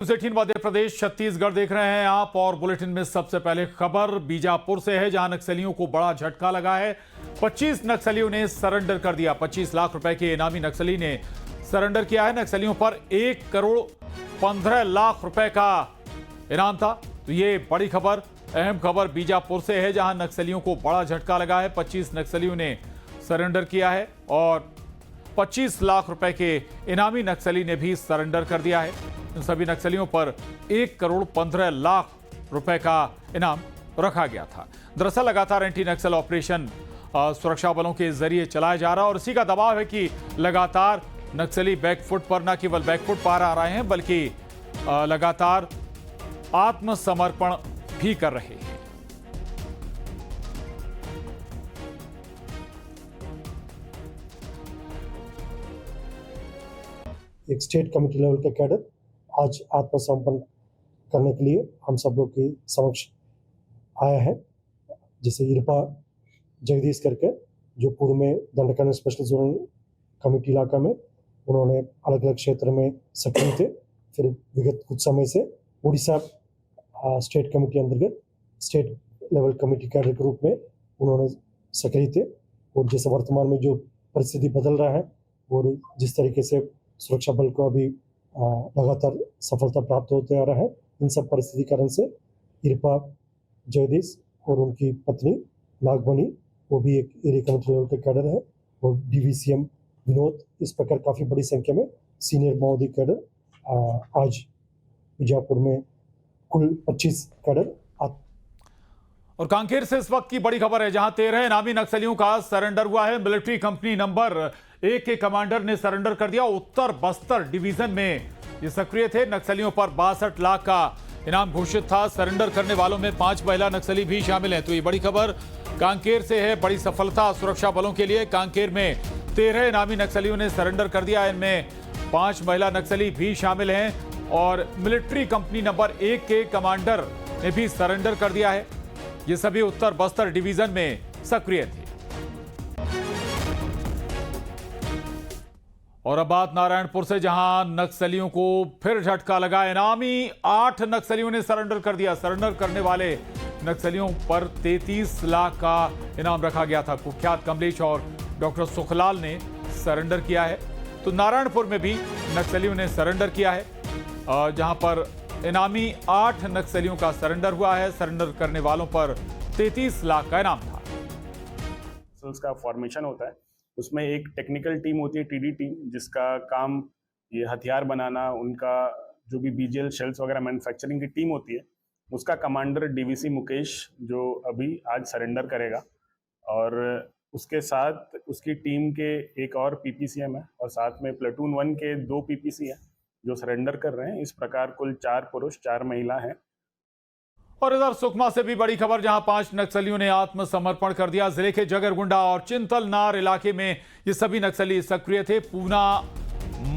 18 मध्य प्रदेश छत्तीसगढ़ देख रहे हैं आप और बुलेटिन में सबसे पहले खबर बीजापुर से है, जहां नक्सलियों को बड़ा झटका लगा है। 25 नक्सलियों ने सरेंडर कर दिया। 25 लाख रुपए के इनामी नक्सली ने सरेंडर किया है। नक्सलियों पर 1 करोड़ 15 लाख रुपए का इनाम था। तो ये बड़ी खबर, अहम खबर बीजापुर से है, जहां नक्सलियों को बड़ा झटका लगा है। 25 नक्सलियों ने सरेंडर किया है और 25 लाख रुपए के इनामी नक्सली ने भी सरेंडर कर दिया है। इन सभी नक्सलियों पर 1 करोड़ 15 लाख रुपए का इनाम रखा गया था। दरअसल लगातार एंटी नक्सल ऑपरेशन सुरक्षा बलों के जरिए चलाया जा रहा है और इसी का दबाव है कि लगातार नक्सली बैकफुट पर, न केवल बैकफुट पर आ रहे हैं बल्कि लगातार आत्मसमर्पण भी कर रहे हैं। एक स्टेट कमेटी लेवल का कैडर आज आत्मसमर्पण करने के लिए हम सब लोग के समक्ष आया है। जैसे इरपा जगदीश करके, जो पूर्व में दंडकारण स्पेशल जोन कमेटी इलाका में उन्होंने अलग अलग क्षेत्र में सक्रिय थे। फिर विगत कुछ समय से उड़ीसा स्टेट कमेटी अंतर्गत स्टेट लेवल कमेटी कैडर के रूप में उन्होंने सक्रिय थे। और जैसे वर्तमान में जो परिस्थिति बदल रहा है और जिस तरीके से सुरक्षा बल को अभी लगातार सफलता प्राप्त होते आ रहा है, इन सब परिस्थिति कारण से इरपा जगदीश और उनकी पत्नी नागमणि, वो भी एक एरिया कमेटी लेवल के कैडर है, और डीवीसीएम विनोद, इस प्रकार काफी बड़ी संख्या में सीनियर माओवादी कैडर आज बीजापुर में कुल 25 कैडर। और कांकेर से इस वक्त की बड़ी खबर है, जहां 13 इनामी नक्सलियों का सरेंडर हुआ है। मिलिट्री कंपनी नंबर 1 के कमांडर ने सरेंडर कर दिया। उत्तर बस्तर डिवीजन में ये सक्रिय थे। नक्सलियों पर 62 लाख का इनाम घोषित था। सरेंडर करने वालों में 5 महिला नक्सली भी शामिल हैं। तो ये बड़ी खबर कांकेर से है, बड़ी सफलता सुरक्षा बलों के लिए। कांकेर में 13 इनामी नक्सलियों ने सरेंडर कर दिया। इनमें 5 महिला नक्सली भी शामिल हैं और मिलिट्री कंपनी नंबर 1 के कमांडर ने भी सरेंडर कर दिया है। ये सभी उत्तर बस्तर डिवीजन में सक्रिय थे। और अब बात नारायणपुर से, जहां नक्सलियों को फिर झटका लगा। इनामी 8 नक्सलियों ने सरेंडर कर दिया। सरेंडर करने वाले नक्सलियों पर 33 लाख का इनाम रखा गया था। कुख्यात कमलेश और डॉक्टर सुखलाल ने सरेंडर किया है। तो नारायणपुर में भी नक्सलियों ने सरेंडर किया है, जहां पर इनामी 8 नक्सलियों का सरेंडर हुआ है। सरेंडर करने वालों पर 33 लाख का इनाम था। का फॉर्मेशन होता है, उसमें एक टेक्निकल टीम होती है, टीडी टीम, जिसका काम ये हथियार बनाना, उनका जो भी बीजेल शेल्स वगैरह मैन्युफैक्चरिंग की टीम होती है, उसका कमांडर डीवीसी मुकेश जो अभी आज सरेंडर करेगा। और उसके साथ उसकी टीम के एक और पीपीसीएम है और साथ में प्लेटून 1 के 2 पीपीसी हैं जो सरेंडर कर रहे हैं। इस प्रकार कुल 4 पुरुष 4 महिला हैं। और इधर सुकमा से भी बड़ी खबर, जहां 5 नक्सलियों ने आत्मसमर्पण कर दिया। जिले के जगरगुंडा और चिंतलनार इलाके में ये सभी नक्सली सक्रिय थे। पूना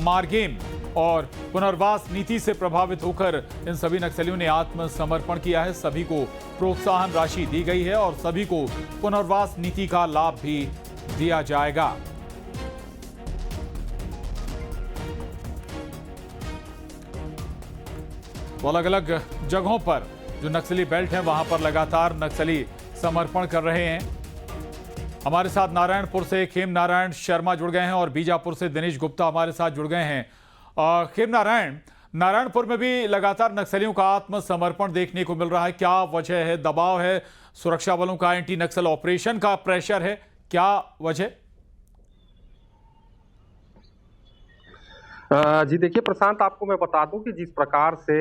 मार्गेम और पुनर्वास नीति से प्रभावित होकर इन सभी नक्सलियों ने आत्मसमर्पण किया है। सभी को प्रोत्साहन राशि दी गई है और सभी को पुनर्वास नीति का लाभ भी दिया जाएगा। तो अलग अलग जगहों पर जो नक्सली बेल्ट है, वहां पर लगातार नक्सली समर्पण कर रहे हैं। हमारे साथ नारायणपुर से खेम नारायण शर्मा जुड़ गए हैं और बीजापुर से दिनेश गुप्ता हमारे साथ जुड़ गए हैं। खेम नारायण, नारायणपुर में भी लगातार नक्सलियों का आत्मसमर्पण देखने को मिल रहा है। क्या वजह है? दबाव है सुरक्षा बलों का, एंटी नक्सल ऑपरेशन का प्रेशर है, क्या वजह? जी देखिए प्रशांत, आपको मैं बता दूं कि जिस प्रकार से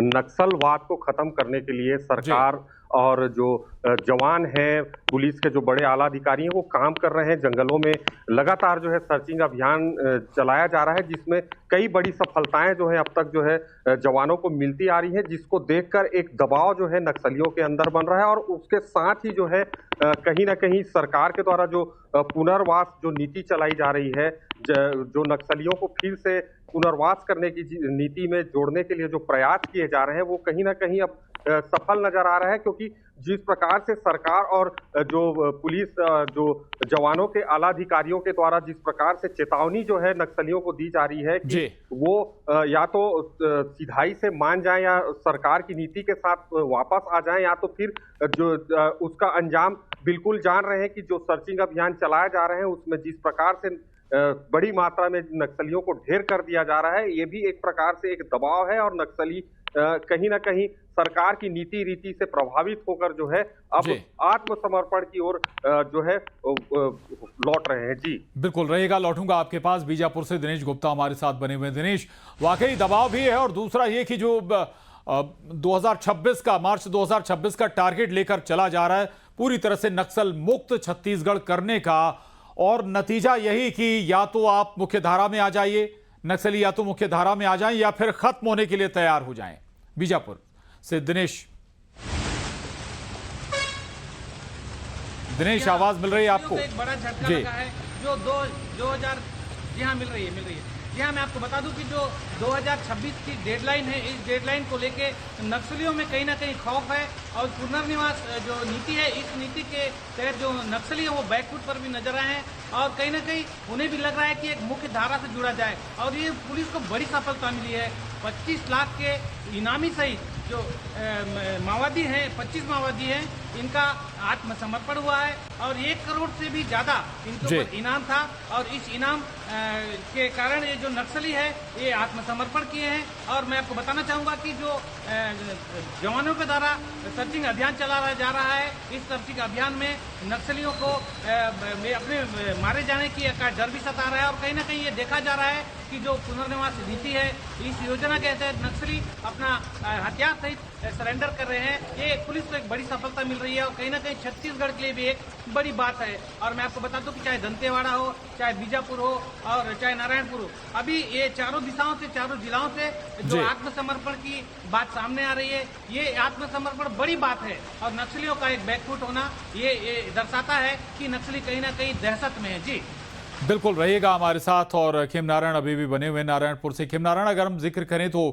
नक्सलवाद को खत्म करने के लिए सरकार और जो जवान हैं, पुलिस के जो बड़े आला अधिकारी हैं, वो काम कर रहे हैं। जंगलों में लगातार जो है सर्चिंग अभियान चलाया जा रहा है, जिसमें कई बड़ी सफलताएं जो है अब तक जो है जवानों को मिलती आ रही है, जिसको देखकर एक दबाव जो है नक्सलियों के अंदर बन रहा है। और उसके साथ ही जो है कहीं ना कहीं सरकार के द्वारा जो पुनर्वास जो नीति चलाई जा रही है, जो नक्सलियों को फिर से पुनर्वास करने की नीति में जोड़ने के लिए जो प्रयास किए जा रहे हैं वो कहीं ना कहीं अब सफल नजर आ रहा है, क्योंकि जिस प्रकार से सरकार और जो पुलिस जो जवानों के आला अधिकारियों के द्वारा जिस प्रकार से चेतावनी जो है नक्सलियों को दी जा रही है कि वो या तो सिधाई से मान जाएं या सरकार की नीति के साथ वापस आ जाएं, या तो फिर जो उसका अंजाम बिल्कुल जान रहे हैं कि जो सर्चिंग अभियान चलाए जा रहे हैं उसमें जिस प्रकार से बड़ी मात्रा में नक्सलियों को ढेर कर दिया जा रहा है, ये भी एक प्रकार से एक दबाव है और नक्सली कहीं ना कहीं सरकार की नीति रीति से प्रभावित होकर जो है अब आत्मसमर्पण की ओर जो है लौट रहे हैं। जी बिल्कुल रहेगा, लौटूंगा आपके पास। बीजापुर से दिनेश गुप्ता हमारे साथ बने हुए। दिनेश, वाकई दबाव भी है और दूसरा ये कि जो 2026 का मार्च 2026 का टारगेट लेकर चला जा रहा है पूरी तरह से नक्सल मुक्त छत्तीसगढ़ करने का, और नतीजा यही कि या तो आप मुख्य धारा में आ जाइए, नक्सली या तो मुख्य धारा में आ जाएं या फिर खत्म होने के लिए तैयार हो जाएं। बीजापुर से दिनेश आवाज मिल रही है आपको? एक बड़ा झटका लगा है जो 2000 जी हाँ मिल रही है। जी हाँ, मैं आपको बता दूं कि जो 2026 की डेडलाइन है, इस डेडलाइन को लेके नक्सलियों में कहीं ना कहीं खौफ है और पुनर्निवास जो नीति है, इस नीति के तहत जो नक्सली है वो बैकफुट पर भी नजर आए हैं और कहीं ना कहीं उन्हें भी लग रहा है कि एक मुख्य धारा से जुड़ा जाए और ये पुलिस को बड़ी सफलता मिली है। 25 लाख के इनामी सहित जो माओवादी हैं, 25 माओवादी हैं, इनका आत्मसमर्पण हुआ है और 1 करोड़ से भी ज्यादा इनके ऊपर इनाम था और इस इनाम के कारण ये जो नक्सली है ये आत्मसमर्पण किए हैं। और मैं आपको बताना चाहूंगा कि जो जवानों के द्वारा सर्चिंग अभियान चलाया जा रहा है, इस सर्चिंग अभियान में नक्सलियों को अपने मारे जाने की का डर भी सता रहा है और कहीं ना कहीं ये देखा जा रहा है कि जो पुनर्निवास नीति है, इस योजना के तहत नक्सली अपना हथियार सहित सरेंडर कर रहे हैं। ये पुलिस को एक बड़ी सफलता मिल रही है और कहीं ना कहीं छत्तीसगढ़ के लिए भी एक बड़ी बात है। और मैं आपको बता दूं कि चाहे दंतेवाड़ा हो, चाहे बीजापुर हो और चाहे नारायणपुर हो, अभी ये चारों दिशाओं से, चारों जिलाओं से जो आत्मसमर्पण की बात सामने आ रही है, ये आत्मसमर्पण बड़ी बात है और नक्सलियों का एक बैकफुट होना ये दर्शाता है कि नक्सली कहीं ना कहीं दहशत में है। जी बिल्कुल रहेगा हमारे साथ। और खेमनारायण अभी भी बने हुए नारायणपुर से। खेमनारायण, अगर हम जिक्र करें तो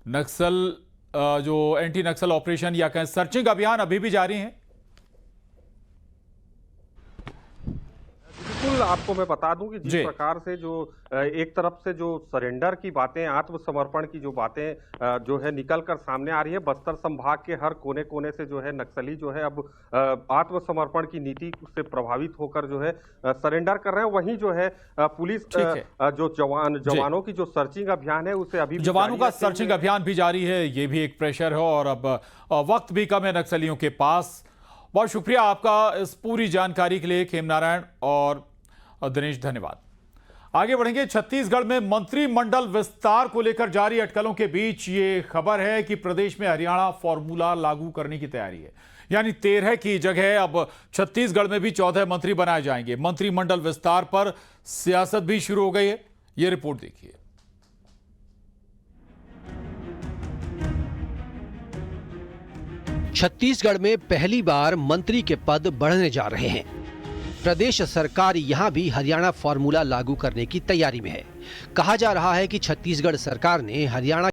नक्सल जो एंटी नक्सल ऑपरेशन या कहें सर्चिंग अभियान अभी भी जारी हैं? बिल्कुल, आपको मैं बता दूं कि जिस प्रकार से जो एक तरफ से जो सरेंडर की बातें, आत्मसमर्पण की जो बातें जो है निकलकर सामने आ रही है, बस्तर संभाग के हर कोने कोने से जो है नक्सली जो है अब आत्मसमर्पण की नीति से प्रभावित होकर जो है सरेंडर कर रहे हैं। वहीं जो है पुलिस जो जवानों की जो सर्चिंग अभियान है उसे अभी जवानों का सर्चिंग अभियान भी जारी है, ये भी एक प्रेशर है और अब वक्त भी कम है नक्सलियों के पास। बहुत शुक्रिया आपका इस पूरी जानकारी के लिए खेमनारायण और दिनेश, धन्यवाद। आगे बढ़ेंगे। छत्तीसगढ़ में मंत्रिमंडल विस्तार को लेकर जारी अटकलों के बीच ये खबर है कि प्रदेश में हरियाणा फॉर्मूला लागू करने की तैयारी है, यानी 13 की जगह अब छत्तीसगढ़ में भी 14 मंत्री बनाए जाएंगे। मंत्रिमंडल विस्तार पर सियासत भी शुरू हो गई है। यह रिपोर्ट देखिए। छत्तीसगढ़ में पहली बार मंत्री के पद बढ़ने जा रहे हैं। प्रदेश सरकार यहां भी हरियाणा फॉर्मूला लागू करने की तैयारी में है। कहा जा रहा है कि छत्तीसगढ़ सरकार ने हरियाणा